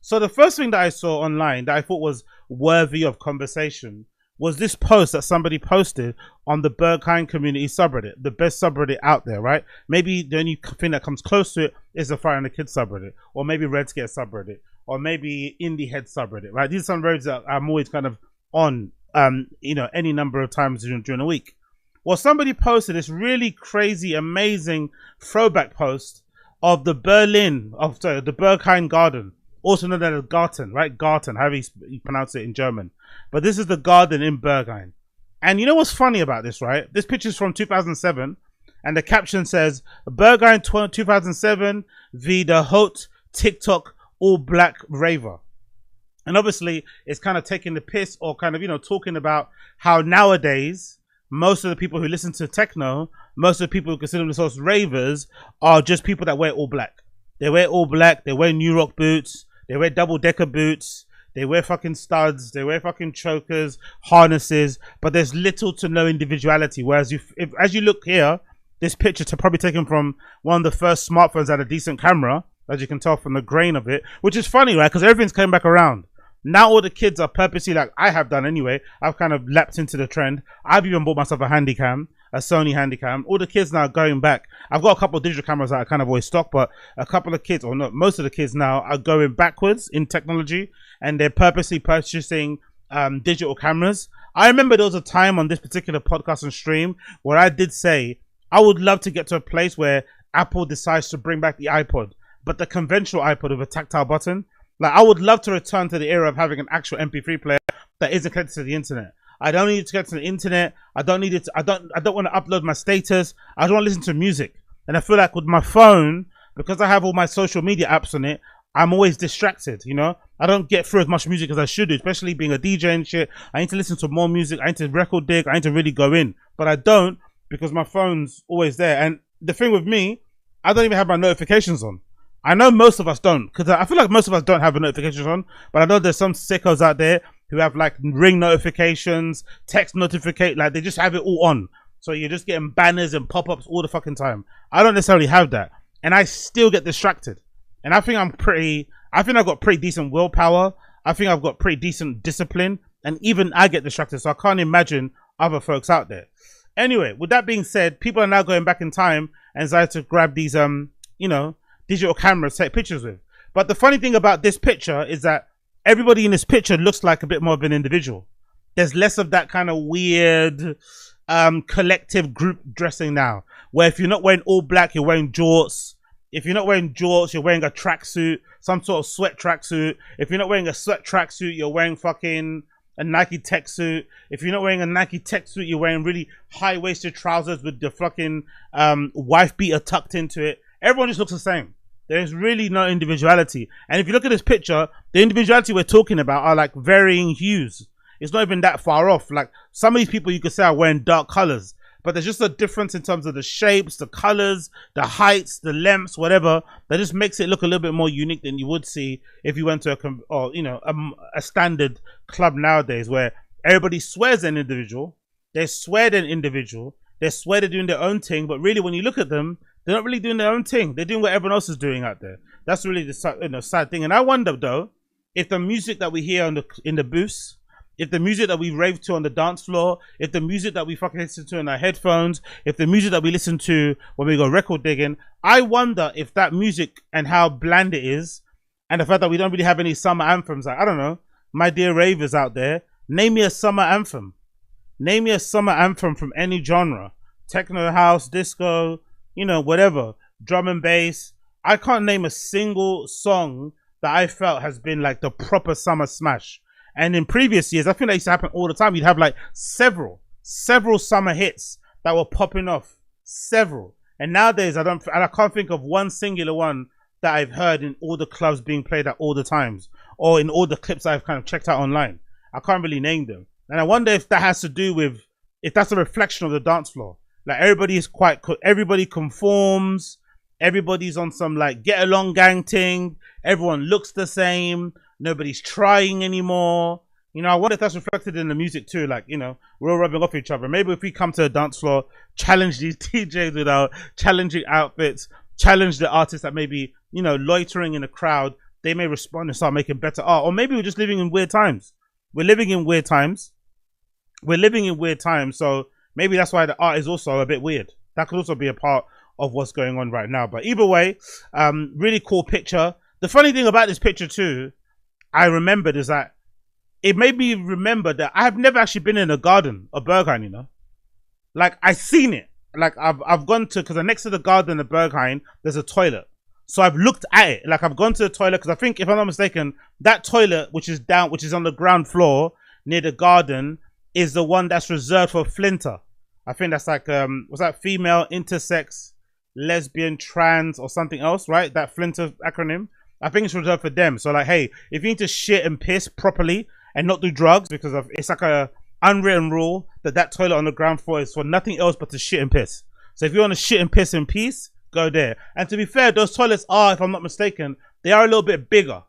So the first thing that I saw online that I thought was worthy of conversation was this post that somebody posted on the Berghain community subreddit, the best subreddit out there, right? Maybe the only thing that comes close to it is the Fire and the Kids subreddit, or maybe Red Scare subreddit, or maybe Indie Head subreddit, right? These are some roads that I'm always kind of on, any number of times during the week. Well, somebody posted this really crazy, amazing throwback post of the Berghain Garden, also known as Garten, right? Garten, however you pronounce it in German. But this is the garden in Berghain. And you know what's funny about this, right? This picture is from 2007, and the caption says, Berghain 2007 v. the hot TikTok all black raver. And obviously, it's kind of taking the piss or kind of, talking about how nowadays, most of the people who listen to techno, most of the people who consider themselves ravers are just people that wear all black. They wear all black, they wear New Rock boots, they wear double-decker boots, they wear fucking studs, they wear fucking chokers, harnesses, but there's little to no individuality. Whereas as you look here, this picture to probably taken from one of the first smartphones that had a decent camera, as you can tell from the grain of it, which is funny, right? Because everything's coming back around. Now all the kids are purposely, like I have done anyway, I've kind of leapt into the trend. I've even bought myself a Handycam, a Sony Handycam. All the kids now are going back. I've got a couple of digital cameras that I kind of always stock, but a couple of kids, or not, most of the kids now are going backwards in technology, and they're purposely purchasing digital cameras. I remember there was a time on this particular podcast and stream where I did say, I would love to get to a place where Apple decides to bring back the iPod, but the conventional iPod with a tactile button. Like, I would love to return to the era of having an actual MP3 player that isn't connected to the internet. I don't need it to get to the internet. I don't need it to, I don't want to upload my status. I don't want to listen to music. And I feel like with my phone, because I have all my social media apps on it, I'm always distracted, I don't get through as much music as I should do, especially being a DJ and shit. I need to listen to more music. I need to record dig. I need to really go in. But I don't, because my phone's always there. And the thing with me, I don't even have my notifications on. I know most of us don't, because I feel like most of us don't have the notifications on, but I know there's some sickos out there who have like ring notifications, text notification, like they just have it all on. So you're just getting banners and pop-ups all the fucking time. I don't necessarily have that, and I still get distracted. And I think I've got pretty decent willpower. I think I've got pretty decent discipline, and even I get distracted, so I can't imagine other folks out there. Anyway, with that being said, people are now going back in time and decided to grab these, digital cameras to take pictures with. But the funny thing about this picture is that everybody in this picture looks like a bit more of an individual. There's less of that kind of weird collective group dressing now, where if you're not wearing all black, you're wearing jorts. If you're not wearing jorts, you're wearing a tracksuit, some sort of sweat tracksuit. If you're not wearing a sweat tracksuit, you're wearing fucking a Nike tech suit. If you're not wearing a Nike tech suit, you're wearing really high-waisted trousers with the fucking wife beater tucked into it. Everyone just looks the same. There's really no individuality. And if you look at this picture, the individuality we're talking about are like varying hues. It's not even that far off. Like some of these people you could say are wearing dark colors, but there's just a difference in terms of the shapes, the colors, the heights, the lengths, whatever, that just makes it look a little bit more unique than you would see if you went to a standard club nowadays where everybody swears an individual. They swear they're an individual. They swear they're doing their own thing, but really when you look at them, they're not really doing their own thing. They're doing what everyone else is doing out there. That's really the sad thing. And I wonder though, if the music that we hear in the booths, if the music that we rave to on the dance floor, if the music that we fucking listen to in our headphones, if the music that we listen to when we go record digging, I wonder if that music and how bland it is, and the fact that we don't really have any summer anthems. Like, I don't know, my dear ravers out there, name me a summer anthem. Name me a summer anthem from any genre. Techno, house, disco, whatever, drum and bass. I can't name a single song that I felt has been like the proper summer smash. And in previous years, I think that used to happen all the time. You'd have like several summer hits that were popping off, several. And nowadays, I can't think of one singular one that I've heard in all the clubs being played at all the times, or in all the clips I've kind of checked out online. I can't really name them. And I wonder if that has to do with, if that's a reflection of the dance floor. Like everybody conforms, everybody's on some like get along gang thing, everyone looks the same, nobody's trying anymore. I wonder if that's reflected in the music too, like, we're all rubbing off each other. Maybe if we come to a dance floor, challenge these DJs with our challenging outfits, challenge the artists that maybe, loitering in the crowd, they may respond and start making better art. Or maybe we're just living in weird times. We're living in weird times. So maybe that's why the art is also a bit weird. That could also be a part of what's going on right now. But either way, really cool picture. The funny thing about this picture too, I remembered, is that it made me remember that I have never actually been in a garden of berghain, you know. Like, I've seen it. Like, I've gone to, because next to the garden of berghain, there's a toilet. So I've looked at it. Like, I've gone to the toilet, because I think, if I'm not mistaken, that toilet, which is on the ground floor near the garden, is the one that's reserved for Flinter. I think that's like, was that female, intersex, lesbian, trans, or something else, right? That Flinter acronym. I think it's reserved for them. So like, hey, if you need to shit and piss properly and not do drugs, because of, it's like a unwritten rule that toilet on the ground floor is for nothing else but to shit and piss. So if you want to shit and piss in peace, go there. And to be fair, those toilets are, if I'm not mistaken, they are a little bit bigger.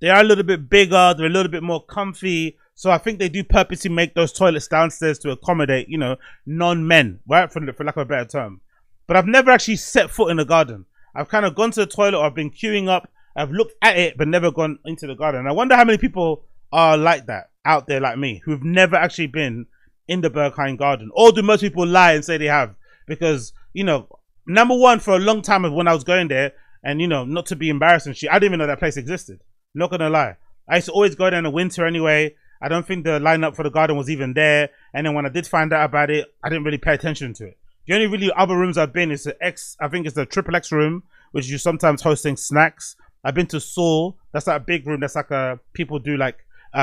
They're a little bit more comfy. So I think they do purposely make those toilets downstairs to accommodate, you know, non-men, right? For lack of a better term. But I've never actually set foot in the garden. I've kind of gone to the toilet, or I've been queuing up, I've looked at it, but never gone into the garden. And I wonder how many people are like that out there, like me, who've never actually been in the berghain garden. Or do most people lie and say they have? Because, you know, number one, for a long time when I was going there, and, you know, not to be embarrassed and shit, I didn't even know that place existed. Not gonna lie. I used to always go there in the winter anyway. I don't think the lineup for the garden was even there. And then when I did find out about it, I didn't really pay attention to it. The only really other rooms I've been is I think it's the XXX room, which you sometimes hosting snacks. I've been to Saul. That's that big room. That's like people do like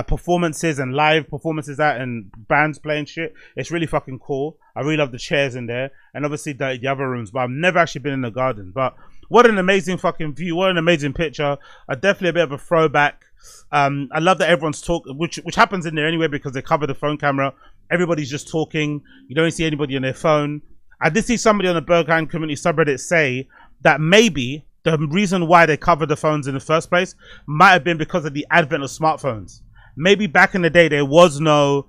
performances and live performances at, and bands playing shit. It's really fucking cool. I really love the chairs in there, and obviously the other rooms. But I've never actually been in the garden. But what an amazing fucking view! What an amazing picture! Definitely a bit of a throwback. I love that everyone's talking, which happens in there anyway, because they cover the phone camera. Everybody's just talking. You don't see anybody on their phone. I did see somebody on the berghain community subreddit say that maybe the reason why they covered the phones in the first place might have been because of the advent of smartphones. Maybe back in the day there was no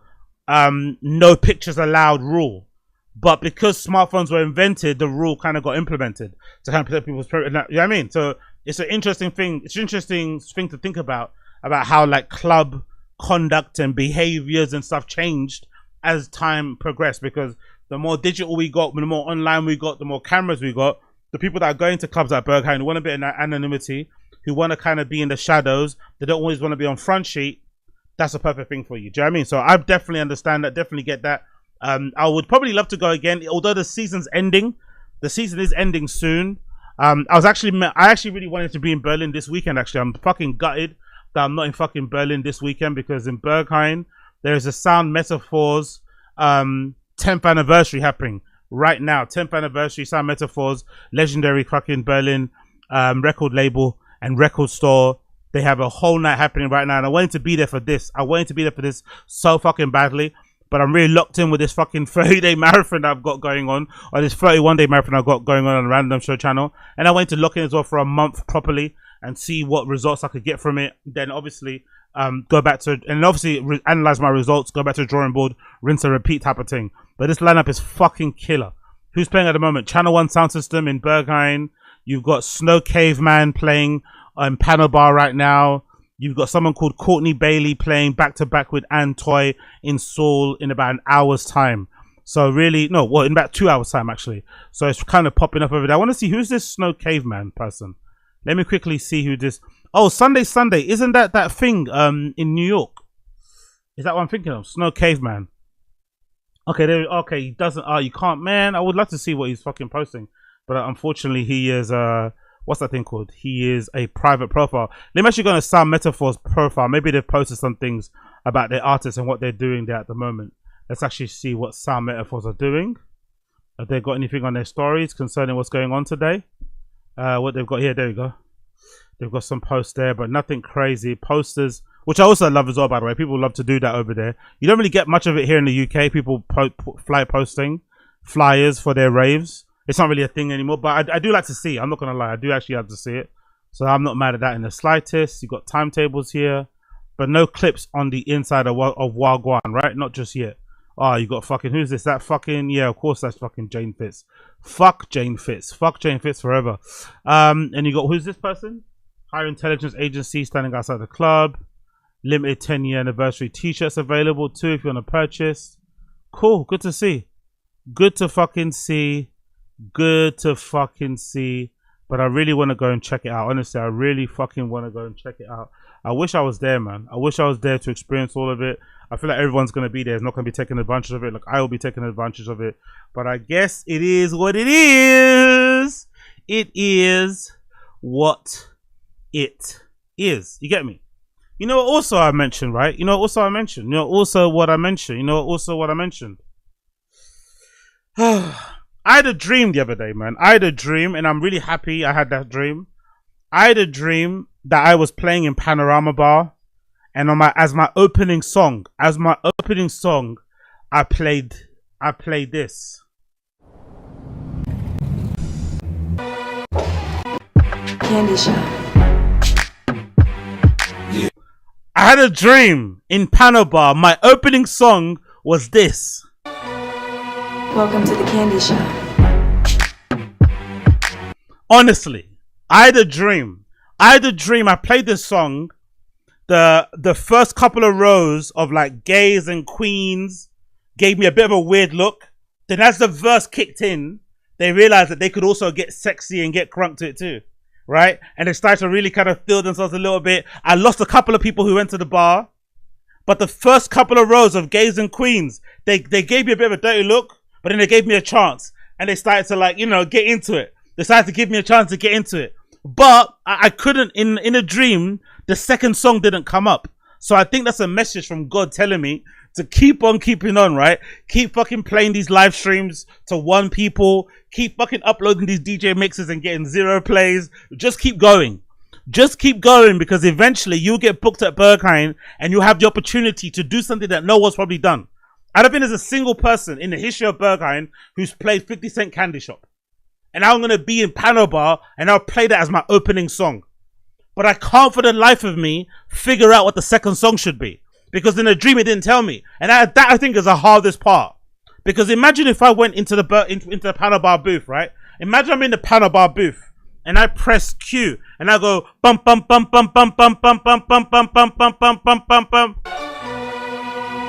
pictures allowed rule, but because smartphones were invented, the rule kind of got implemented to kind of protect people's privacy. You know what I mean? So it's an interesting thing. It's an interesting thing to think about how like club conduct and behaviors and stuff changed as time progressed, because the more digital we got, the more online we got, the more cameras we got, the people that are going to clubs like berghain who want a bit of anonymity, who want to kind of be in the shadows, they don't always want to be on front sheet, that's a perfect thing for you. Do you know what I mean? So I definitely understand that, definitely get that. I would probably love to go again, although the season's ending. The season is ending soon. I actually really wanted to be in Berlin this weekend, actually. I'm fucking gutted that I'm not in fucking Berlin this weekend, because in berghain, there is a Sound Metaphors 10th anniversary happening right now. 10th anniversary, Sound Metaphors, legendary fucking Berlin record label and record store. They have a whole night happening right now, and I wanted to be there for this. I wanted to be there for this so fucking badly, but I'm really locked in with this fucking 30-day marathon that I've got going on, or this 31-day marathon I've got going on the Random Show channel, and I wanted to lock in as well for a month properly and see what results I could get from it. Then obviously go back to, and obviously analyze my results, go back to the drawing board, rinse and repeat type of thing. But this lineup is fucking killer. Who's playing at the moment? Channel 1 Sound System in berghain. You've got Snow Caveman playing in Panorama right now. You've got someone called Courtney Bailey playing back to back with Ann Toy in Seoul in about an hour's time. So really, no, well, in about 2 hours time actually. So it's kind of popping up over there. I want to see who's this Snow Caveman person. Let me quickly see who this. Oh, Sunday. Isn't that thing in New York? Is that what I'm thinking of? Snow Caveman. Okay, okay, he doesn't. Oh, you can't, man. I would love to see what he's fucking posting, but unfortunately, he is what's that thing called? He is a private profile. Let me actually go on a Sound Metaphors profile. Maybe they've posted some things about their artists and what they're doing there at the moment. Let's actually see what Sound Metaphors are doing. Have they got anything on their stories concerning what's going on today? What they've got here, there we go. They've got some posts there, but nothing crazy. Posters, which I also love as well, by the way. People love to do that over there. You don't really get much of it here in the UK. People posting flyers for their raves. It's not really a thing anymore, but I do like to see it. I'm not going to lie. I do actually like to see it. So I'm not mad at that in the slightest. You've got timetables here, but no clips on the inside of Wagwan, right? Not just yet. Oh, you got fucking, who's this? That fucking, yeah, of course that's fucking Jane Fitz. Fuck Jane Fitz. Fuck Jane Fitz forever. And you got, who's this person? Higher intelligence agency standing outside the club. Limited 10-year anniversary t-shirts available too if you want to purchase. Cool, good to see. Good to fucking see. Good to fucking see. But I really want to go and check it out. Honestly, I really fucking want to go and check it out. I wish I was there, man. I wish I was there to experience all of it. I feel like everyone's going to be there. It's not going to be taking advantage of it. Like, I will be taking advantage of it. But I guess it is what it is. It is what it is. You get me? You know what also I mentioned, right? You know what also I mentioned? You know also what I mentioned? You know also what I mentioned? I had a dream the other day, man. I had a dream, and I'm really happy I had that dream. I had a dream that I was playing in Panorama Bar, and on as my opening song, I played this. Candy shop. I had a dream in Pano Bar. My opening song was this. Welcome to the candy shop. Honestly, I had a dream. I played this song. The first couple of rows of like gays and queens gave me a bit of a weird look. Then as the verse kicked in, they realized that they could also get sexy and get crunk to it too. Right? And they started to really kind of feel themselves a little bit. I lost a couple of people who went to the bar. But the first couple of rows of gays and queens, they gave me a bit of a dirty look, but then they gave me a chance. And they started to like, you know, get into it. They started to give me a chance to get into it. But I couldn't, in a dream, the second song didn't come up. So I think that's a message from God telling me to keep on keeping on, right? Keep fucking playing these live streams to 1 people. Keep fucking uploading these DJ mixes and getting 0 plays. Just keep going. Just keep going, because eventually you'll get booked at Berghain and you'll have the opportunity to do something that no one's probably done. I don't think there's a single person in the history of Berghain who's played 50 Cent Candy Shop. And I'm going to be in Pano Bar and I'll play that as my opening song. But I can't for the life of me figure out what the second song should be. Because in a dream it didn't tell me. And that I think is the hardest part. Because imagine if I went into the Pano Bar booth, right? Imagine I'm in the Pano Bar booth and I press Q and I go bum bum bum bum bum bum bum bum bum bum bum bum bum bum bum bum.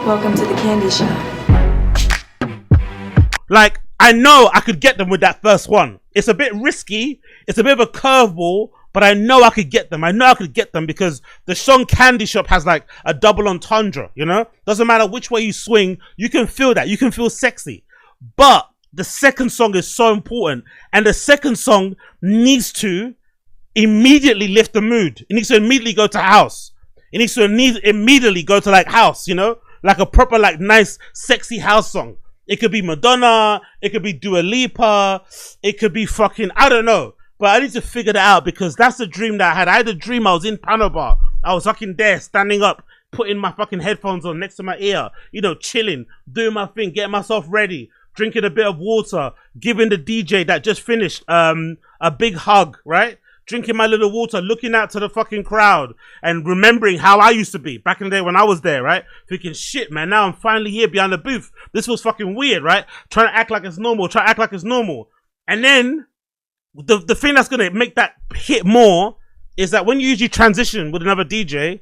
Welcome to the candy shop. Like, I know I could get them with that first one. It's a bit risky. It's a bit of a curveball, but I know I could get them. I know I could get them because the song Candy Shop has like a double entendre, you know? Doesn't matter which way you swing, you can feel that. You can feel sexy. But the second song is so important. And the second song needs to immediately lift the mood. It needs to immediately go to house. It needs to immediately go to like house, you know? Like a proper, like nice, sexy house song. It could be Madonna. It could be Dua Lipa. It could be fucking, I don't know. But I need to figure that out because that's the dream that I had. I had a dream I was in Pano Bar. I was fucking there, standing up, putting my fucking headphones on next to my ear, you know, chilling, doing my thing, getting myself ready, drinking a bit of water, giving the DJ that just finished a big hug, right? Drinking my little water, looking out to the fucking crowd and remembering how I used to be back in the day when I was there, right? Thinking, shit, man, now I'm finally here behind the booth. This was fucking weird, right? Trying to act like it's normal, And then the thing that's going to make that hit more is that when you usually transition with another DJ,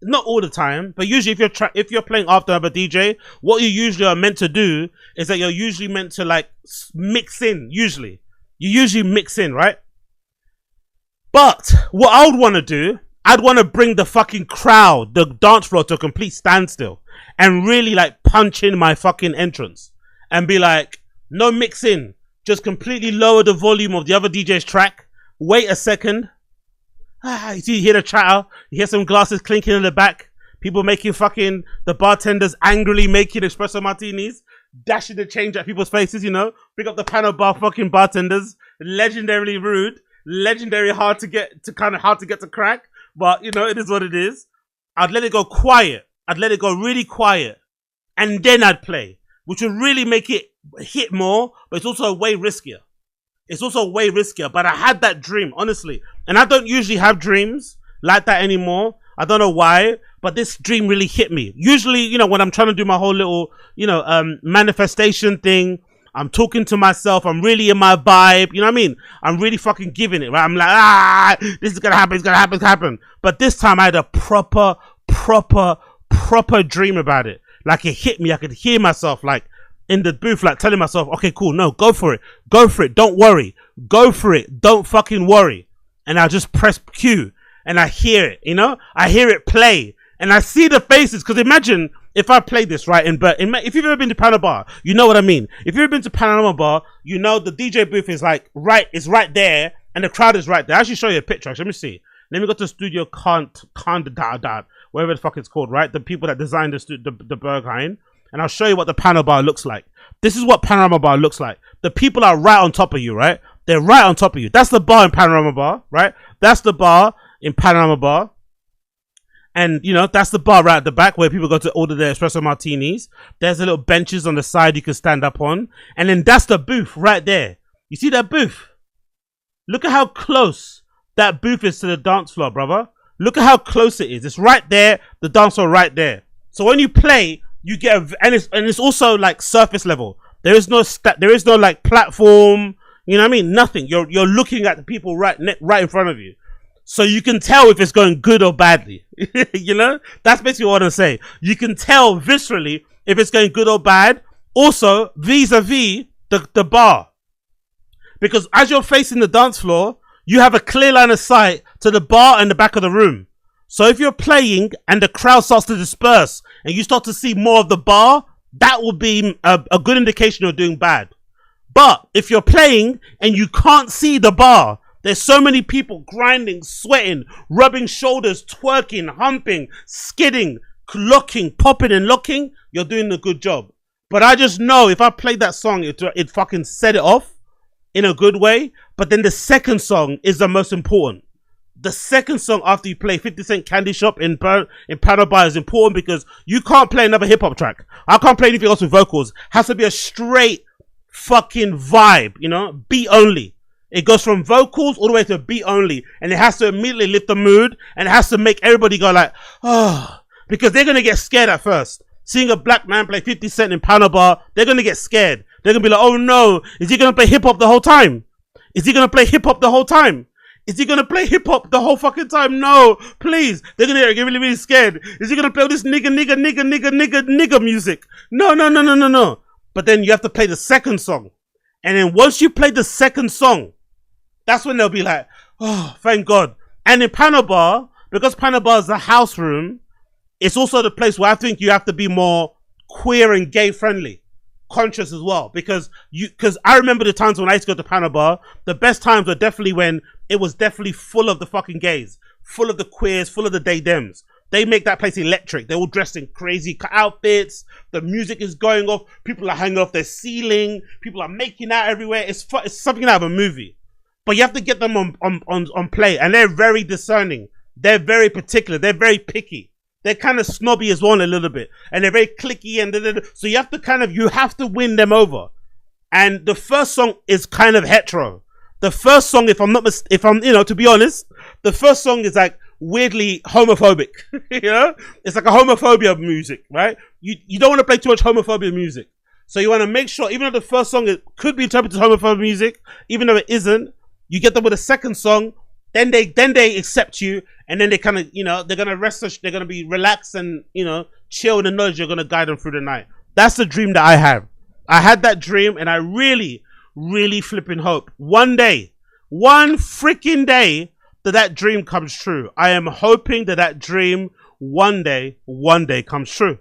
not all the time, but usually if you're playing after another DJ, what you usually are meant to do is that you're usually meant to like mix in, usually. You usually mix in, right? But what I would want to do, I'd want to bring the fucking crowd, the dance floor to a complete standstill and really like punch in my fucking entrance and be like, no mix in, just completely lower the volume of the other DJ's track. Wait a second. You hear the chatter, you hear some glasses clinking in the back, people making fucking, the bartenders angrily making espresso martinis, dashing the change at people's faces, you know, pick up the Pano Bar fucking bartenders, legendarily rude. Legendary hard to get to crack, but you know, it is what it is. I'd let it go quiet. I'd let it go really quiet. And then I'd play, which would really make it hit more, but it's also way riskier. But I had that dream, honestly. And I don't usually have dreams like that anymore. I don't know why, but this dream really hit me. Usually, you know, when I'm trying to do my whole little, you know, manifestation thing, I'm talking to myself. I'm really in my vibe. You know what I mean? I'm really fucking giving it, right? I'm like, this is gonna happen. It's gonna happen. It's gonna happen. But this time I had a proper dream about it. Like it hit me. I could hear myself like in the booth, like telling myself, okay, cool. No, go for it. Go for it. Don't worry. Go for it. Don't fucking worry. And I just press Q and I hear it, you know? I hear it play and I see the faces. Cause imagine if I played this right if you've ever been to Panorama Bar, you know what I mean. If you've ever been to Panorama Bar, you know the DJ booth is like it's right there and the crowd is right there. I'll actually show you a picture. Let me see. Let me go to Studio Can't whatever the fuck it's called, right? The people that designed the berghain. And I'll show you what the Panorama Bar looks like. This is what Panorama Bar looks like. The people are right on top of you, right? They're right on top of you. That's the bar in Panorama Bar, right? That's the bar in Panorama Bar. And, you know, that's the bar right at the back where people go to order their espresso martinis. There's a little benches on the side you can stand up on. And then that's the booth right there. You see that booth? Look at how close that booth is to the dance floor, brother. Look at how close it is. It's right there. The dance floor right there. So when you play, you get and it's also like surface level. There is no like platform. You know what I mean? Nothing. You're looking at the people right in front of you, so you can tell if it's going good or badly. You know, that's basically what I say. You can tell viscerally if it's going good or bad. Also, vis-a-vis the bar, because as you're facing the dance floor, you have a clear line of sight to the bar and the back of the room. So if you're playing and the crowd starts to disperse and you start to see more of the bar, that will be a good indication you're doing bad. But if you're playing and you can't see the bar, there's so many people grinding, sweating, rubbing shoulders, twerking, humping, skidding, locking, popping and locking, you're doing a good job. But I just know if I played that song, it fucking set it off in a good way. But then the second song is the most important. The second song after you play 50 Cent Candy Shop in Panorama Bar is important because you can't play another hip hop track. I can't play anything else with vocals. It has to be a straight fucking vibe, you know, beat only. It goes from vocals all the way to beat only, and it has to immediately lift the mood, and it has to make everybody go like, oh, because they're gonna get scared at first. Seeing a black man play 50 Cent in Panorama Bar, they're gonna get scared. They're gonna be like, oh no, is he gonna play hip hop the whole time? Is he gonna play hip hop the whole time? Is he gonna play hip hop the whole fucking time? No, please. They're gonna get really, really scared. Is he gonna play all this nigga music? No. But then you have to play the second song. And then once you play the second song, that's when they'll be like, oh, thank God. And in Panorama Bar, because Panorama Bar is the house room, it's also the place where I think you have to be more queer and gay friendly. Conscious as well, because I remember the times when I used to go to Panorama Bar. The best times were definitely when it was definitely full of the fucking gays, full of the queers, full of the dems. They make that place electric. They're all dressed in crazy outfits. The music is going off. People are hanging off their ceiling. People are making out everywhere. It's something out of a movie. But you have to get them on play, and they're very discerning. They're very particular. They're very picky. They're kind of snobby as well a little bit, and they're very cliquey and so you have to win them over. And the first song is kind of hetero. The first song, to be honest, the first song is like weirdly homophobic. You know, it's like a homophobia music, right? You don't want to play too much homophobia music, so you want to make sure, even though the first song could be interpreted as homophobic music, even though it isn't, you get them with a second song. Then they accept you, and then they kind of, they're gonna they're gonna be relaxed and, chill in the knowledge you're gonna guide them through the night. That's the dream that I have. I had that dream, and I really, really flipping hope one freaking day that dream comes true. I am hoping that dream one day comes true.